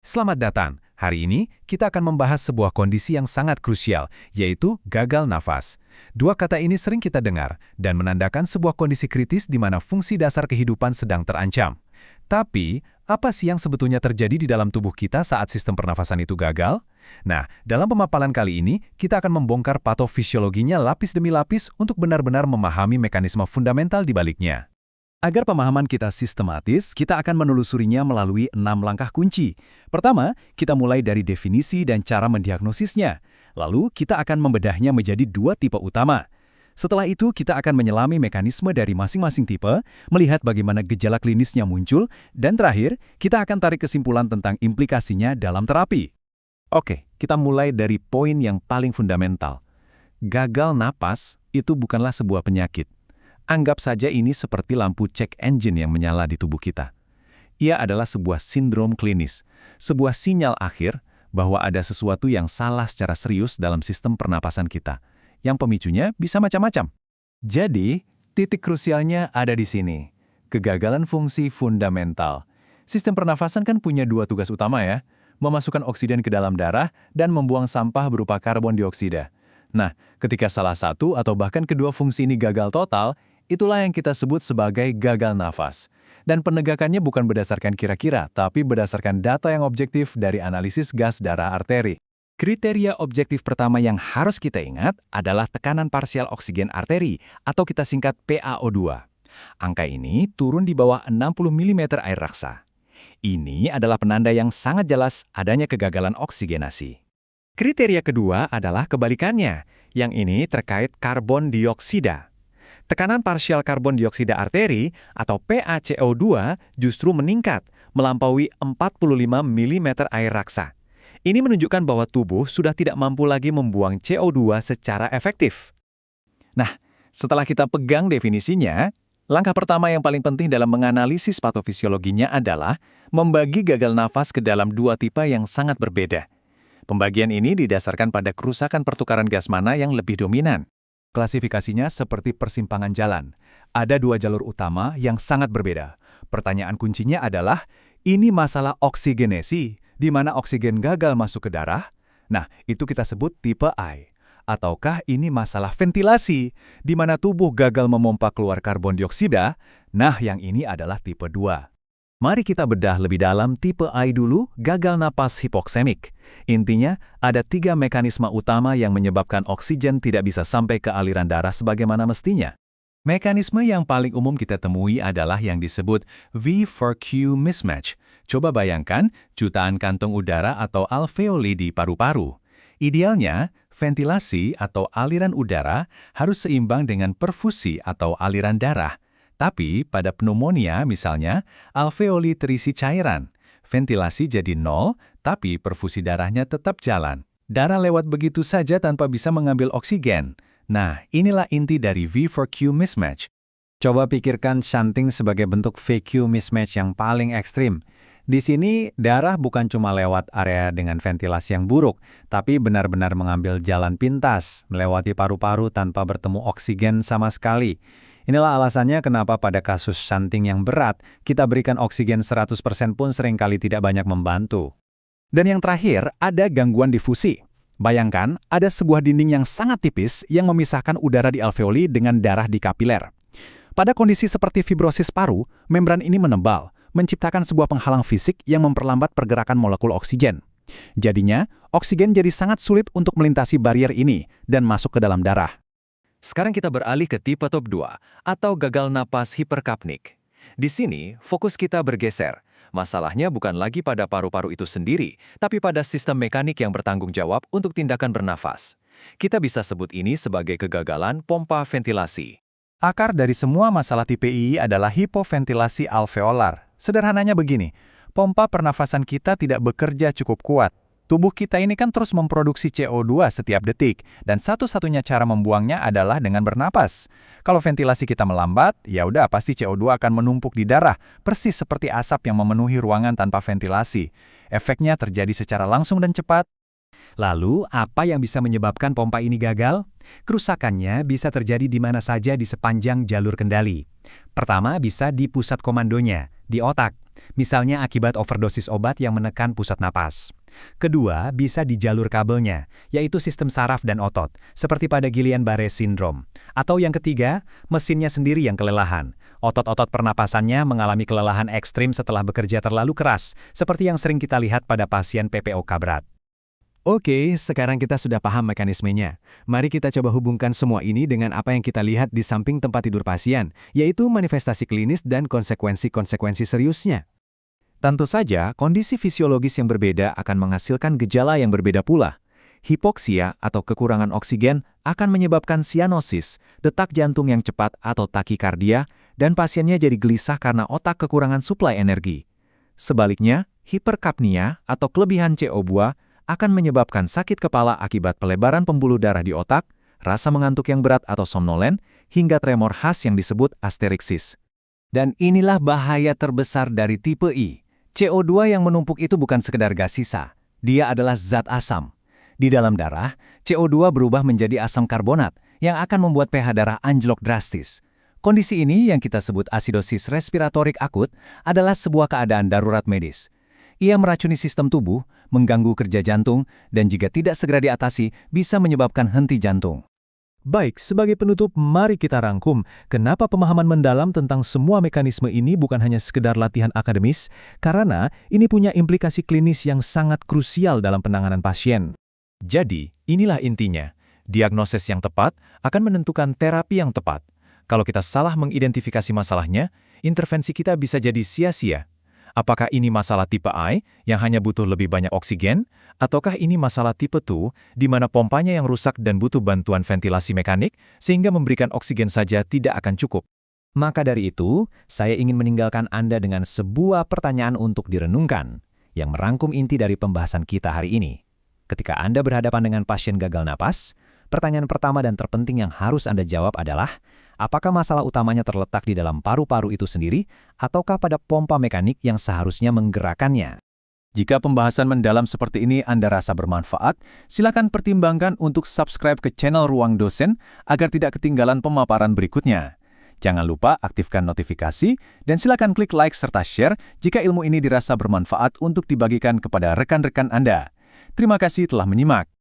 Selamat datang. Hari ini kita akan membahas sebuah kondisi yang sangat krusial, yaitu gagal nafas. Dua kata ini sering kita dengar dan menandakan sebuah kondisi kritis di mana fungsi dasar kehidupan sedang terancam. Tapi, apa sih yang sebetulnya terjadi di dalam tubuh kita saat sistem pernafasan itu gagal? Nah, dalam pemaparan kali ini, kita akan membongkar patofisiologinya lapis demi lapis untuk benar-benar memahami mekanisme fundamental di baliknya. Agar pemahaman kita sistematis, kita akan menelusurinya melalui 6 langkah kunci. Pertama, kita mulai dari definisi dan cara mendiagnosisnya. Lalu, kita akan membedahnya menjadi 2 tipe utama. Setelah itu, kita akan menyelami mekanisme dari masing-masing tipe, melihat bagaimana gejala klinisnya muncul, dan terakhir, kita akan tarik kesimpulan tentang implikasinya dalam terapi. Oke, kita mulai dari poin yang paling fundamental. Gagal napas itu bukanlah sebuah penyakit. Anggap saja ini seperti lampu cek engine yang menyala di tubuh kita. Ia adalah sebuah sindrom klinis, sebuah sinyal akhir bahwa ada sesuatu yang salah secara serius dalam sistem pernapasan kita, yang pemicunya bisa macam-macam. Jadi, titik krusialnya ada di sini. Kegagalan fungsi fundamental. Sistem pernafasan kan punya 2 tugas utama ya, memasukkan oksigen ke dalam darah dan membuang sampah berupa karbon dioksida. Nah, ketika salah satu atau bahkan kedua fungsi ini gagal total, itulah yang kita sebut sebagai gagal nafas. Dan penegakannya bukan berdasarkan kira-kira, tapi berdasarkan data yang objektif dari analisis gas darah arteri. Kriteria objektif pertama yang harus kita ingat adalah tekanan parsial oksigen arteri, atau kita singkat PaO2. Angka ini turun di bawah 60 mm air raksa. Ini adalah penanda yang sangat jelas adanya kegagalan oksigenasi. Kriteria kedua adalah kebalikannya, yang ini terkait karbon dioksida. Tekanan parsial karbon dioksida arteri atau PaCO2 justru meningkat, melampaui 45 mm air raksa. Ini menunjukkan bahwa tubuh sudah tidak mampu lagi membuang CO2 secara efektif. Nah, setelah kita pegang definisinya, langkah pertama yang paling penting dalam menganalisis patofisiologinya adalah membagi gagal nafas ke dalam 2 tipe yang sangat berbeda. Pembagian ini didasarkan pada kerusakan pertukaran gas mana yang lebih dominan. Klasifikasinya seperti persimpangan jalan. Ada 2 jalur utama yang sangat berbeda. Pertanyaan kuncinya adalah, ini masalah oksigenasi, di mana oksigen gagal masuk ke darah? Nah, itu kita sebut tipe I. Ataukah ini masalah ventilasi, di mana tubuh gagal memompa keluar karbon dioksida? Nah, yang ini adalah tipe 2. Mari kita bedah lebih dalam tipe I dulu, gagal napas hipoksemik. Intinya, ada 3 mekanisme utama yang menyebabkan oksigen tidak bisa sampai ke aliran darah sebagaimana mestinya. Mekanisme yang paling umum kita temui adalah yang disebut V4Q mismatch. Coba bayangkan jutaan kantong udara atau alveoli di paru-paru. Idealnya, ventilasi atau aliran udara harus seimbang dengan perfusi atau aliran darah. Tapi pada pneumonia misalnya, alveoli terisi cairan. Ventilasi jadi 0, tapi perfusi darahnya tetap jalan. Darah lewat begitu saja tanpa bisa mengambil oksigen. Nah, inilah inti dari V4Q mismatch. Coba pikirkan shunting sebagai bentuk VQ mismatch yang paling ekstrim. Di sini, darah bukan cuma lewat area dengan ventilasi yang buruk, tapi benar-benar mengambil jalan pintas, melewati paru-paru tanpa bertemu oksigen sama sekali. Inilah alasannya kenapa pada kasus shunting yang berat, kita berikan oksigen 100% pun seringkali tidak banyak membantu. Dan yang terakhir, ada gangguan difusi. Bayangkan, ada sebuah dinding yang sangat tipis yang memisahkan udara di alveoli dengan darah di kapiler. Pada kondisi seperti fibrosis paru, membran ini menebal, menciptakan sebuah penghalang fisik yang memperlambat pergerakan molekul oksigen. Jadinya, oksigen jadi sangat sulit untuk melintasi barrier ini dan masuk ke dalam darah. Sekarang kita beralih ke tipe top 2, atau gagal napas hiperkapnik. Di sini, fokus kita bergeser. Masalahnya bukan lagi pada paru-paru itu sendiri, tapi pada sistem mekanik yang bertanggung jawab untuk tindakan bernafas. Kita bisa sebut ini sebagai kegagalan pompa ventilasi. Akar dari semua masalah tipe I adalah hipoventilasi alveolar. Sederhananya begini, pompa pernafasan kita tidak bekerja cukup kuat. Tubuh kita ini kan terus memproduksi CO2 setiap detik, dan satu-satunya cara membuangnya adalah dengan bernapas. Kalau ventilasi kita melambat, ya udah pasti CO2 akan menumpuk di darah, persis seperti asap yang memenuhi ruangan tanpa ventilasi. Efeknya terjadi secara langsung dan cepat. Lalu, apa yang bisa menyebabkan pompa ini gagal? Kerusakannya bisa terjadi di mana saja di sepanjang jalur kendali. Pertama, bisa di pusat komandonya, di otak. misalnya akibat overdosis obat yang menekan pusat napas. Kedua, bisa di jalur kabelnya, yaitu sistem saraf dan otot, seperti pada Guillain-Barré syndrome. Atau yang ketiga, mesinnya sendiri yang kelelahan. Otot-otot pernapasannya mengalami kelelahan ekstrim setelah bekerja terlalu keras, seperti yang sering kita lihat pada pasien PPOK berat. Oke, sekarang kita sudah paham mekanismenya. Mari kita coba hubungkan semua ini dengan apa yang kita lihat di samping tempat tidur pasien, yaitu manifestasi klinis dan konsekuensi-konsekuensi seriusnya. Tentu saja, kondisi fisiologis yang berbeda akan menghasilkan gejala yang berbeda pula. Hipoksia atau kekurangan oksigen akan menyebabkan sianosis, detak jantung yang cepat atau takikardia, dan pasiennya jadi gelisah karena otak kekurangan suplai energi. Sebaliknya, hiperkapnia atau kelebihan CO2 akan menyebabkan sakit kepala akibat pelebaran pembuluh darah di otak, rasa mengantuk yang berat atau somnolen, hingga tremor khas yang disebut asteriksis. Dan inilah bahaya terbesar dari tipe I. CO2 yang menumpuk itu bukan sekedar gas sisa, dia adalah zat asam. Di dalam darah, CO2 berubah menjadi asam karbonat yang akan membuat pH darah anjlok drastis. Kondisi ini yang kita sebut asidosis respiratorik akut adalah sebuah keadaan darurat medis. Ia meracuni sistem tubuh, mengganggu kerja jantung, dan jika tidak segera diatasi, bisa menyebabkan henti jantung. Baik, sebagai penutup, mari kita rangkum kenapa pemahaman mendalam tentang semua mekanisme ini bukan hanya sekedar latihan akademis, karena ini punya implikasi klinis yang sangat krusial dalam penanganan pasien. Jadi, inilah intinya. Diagnosis yang tepat akan menentukan terapi yang tepat. Kalau kita salah mengidentifikasi masalahnya, intervensi kita bisa jadi sia-sia. Apakah ini masalah tipe I yang hanya butuh lebih banyak oksigen, ataukah ini masalah tipe II di mana pompanya yang rusak dan butuh bantuan ventilasi mekanik sehingga memberikan oksigen saja tidak akan cukup? Maka dari itu, saya ingin meninggalkan Anda dengan sebuah pertanyaan untuk direnungkan, yang merangkum inti dari pembahasan kita hari ini. Ketika Anda berhadapan dengan pasien gagal napas, pertanyaan pertama dan terpenting yang harus Anda jawab adalah, apakah masalah utamanya terletak di dalam paru-paru itu sendiri, ataukah pada pompa mekanik yang seharusnya menggerakkannya? Jika pembahasan mendalam seperti ini Anda rasa bermanfaat, silakan pertimbangkan untuk subscribe ke channel Ruang Dosen agar tidak ketinggalan pemaparan berikutnya. Jangan lupa aktifkan notifikasi, dan silakan klik like serta share jika ilmu ini dirasa bermanfaat untuk dibagikan kepada rekan-rekan Anda. Terima kasih telah menyimak.